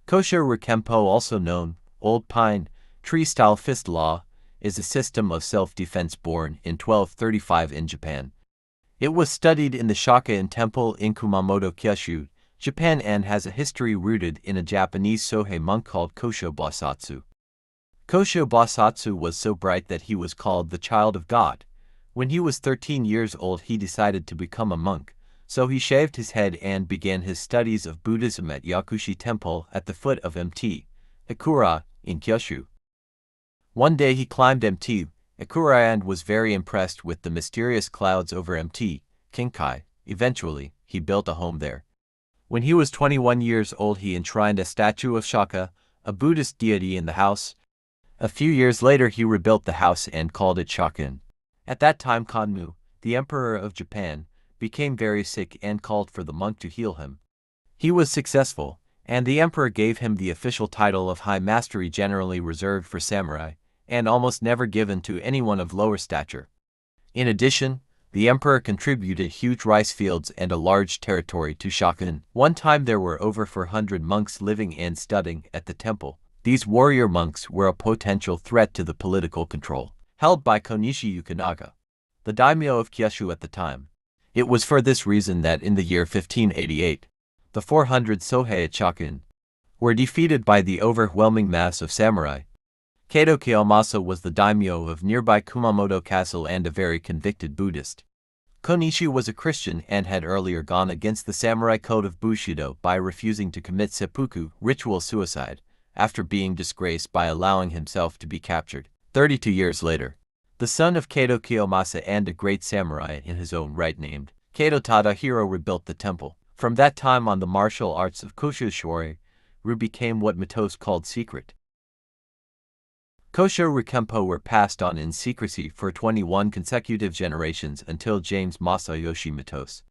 Kosho Kempo, also known Old Pine Tree-style fist law, is a system of self-defense born in 1235 in Japan. It was studied in the Shakuin Temple in Kumamoto, Kyushu, Japan, and has a history rooted in a Japanese Sohei monk called Kosho Bosatsu. Kosho Bosatsu was so bright that he was called the Child of God. When he was 13 years old, he decided to become a monk, so he shaved his head and began his studies of Buddhism at Yakushi Temple at the foot of Mt. Ikura in Kyushu. One day he climbed Mt. Ikura and was very impressed with the mysterious clouds over Mt. Kinkai. Eventually, he built a home there. When he was 21 years old, he enshrined a statue of Shaka, a Buddhist deity, in the house. A few years later, he rebuilt the house and called it Shakuin. At that time, Kanmu, the emperor of Japan, became very sick and called for the monk to heal him. He was successful, and the emperor gave him the official title of High Mastery, generally reserved for samurai, and almost never given to anyone of lower stature. In addition, the emperor contributed huge rice fields and a large territory to Shakuin. One time there were over 400 monks living and studying at the temple. These warrior monks were a potential threat to the political control held by Konishi Yukinaga, the daimyo of Kyushu at the time. It was for this reason that in the year 1588, the 400 Sohei at Shakuin were defeated by the overwhelming mass of samurai. Kaito Kiyomasa was the daimyo of nearby Kumamoto Castle and a very convicted Buddhist. Konishi was a Christian and had earlier gone against the samurai code of Bushido by refusing to commit seppuku, ritual suicide, after being disgraced by allowing himself to be captured. 32 years later, the son of Kaito Kiyomasa and a great samurai in his own right named Kaito Tadahiro rebuilt the temple. From that time on, the martial arts of Kosho Shorei-ryu became what Mitose called secret. Kosho Kempo were passed on in secrecy for 21 consecutive generations until James Masayoshi Mitose.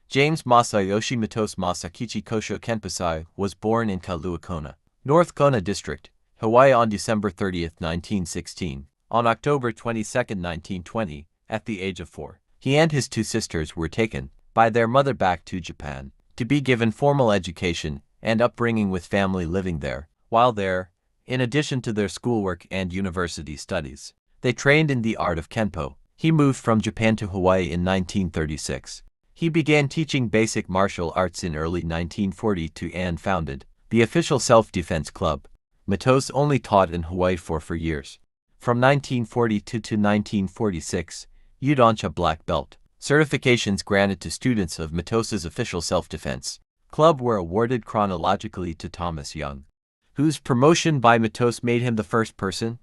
James Masayoshi Mitose Masakichi Kosho Kenpusai was born in Kailua Kona, North Kona District, Hawaii on December 30, 1916. On October 22, 1920, at the age of 4, he and his two sisters were taken by their mother back to Japan to be given formal education and upbringing with family living there. While there, in addition to their schoolwork and university studies, they trained in the art of Kempo. He moved from Japan to Hawaii in 1936. He began teaching basic martial arts in early 1942 and founded the official self-defense club. Mitose only taught in Hawaii for 4 years. From 1942 to 1946, Udoncha Black Belt certifications granted to students of Mitose's official self-defense club were awarded chronologically to Thomas Young, whose promotion by Mitose made him the first person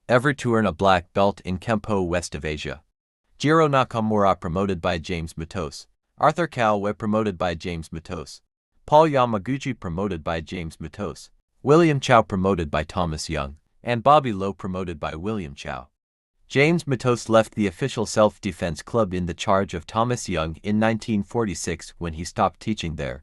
ever to earn a black belt in Kempo west of Asia. Jiro Nakamura promoted by James Mitose, Arthur Calway promoted by James Mitose, Paul Yamaguchi promoted by James Mitose, William Chow promoted by Thomas Young, and Bobby Lowe promoted by William Chow. James Mitose left the official self-defense club in the charge of Thomas Young in 1946 when he stopped teaching there.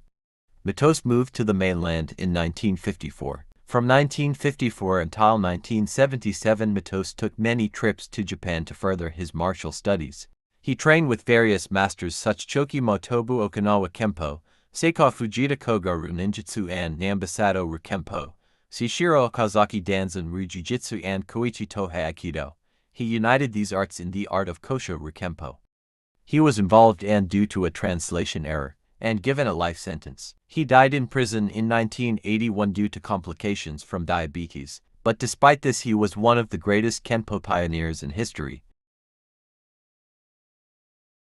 Mitose moved to the mainland in 1954. From 1954 until 1977, Mitose took many trips to Japan to further his martial studies. He trained with various masters such Choki Motobu Okinawa Kempo, Seiko Fujita Kogaru Ninjutsu and Nambasato Rikempo, Shishiro Okazaki Danzan Ryu Jiu-Jitsu and Koichi Tohei Aikido. He united these arts in the art of Kosho Kempo. He was involved and due to a translation error, and given a life sentence. He died in prison in 1981 due to complications from diabetes, but despite this he was one of the greatest Kenpo pioneers in history.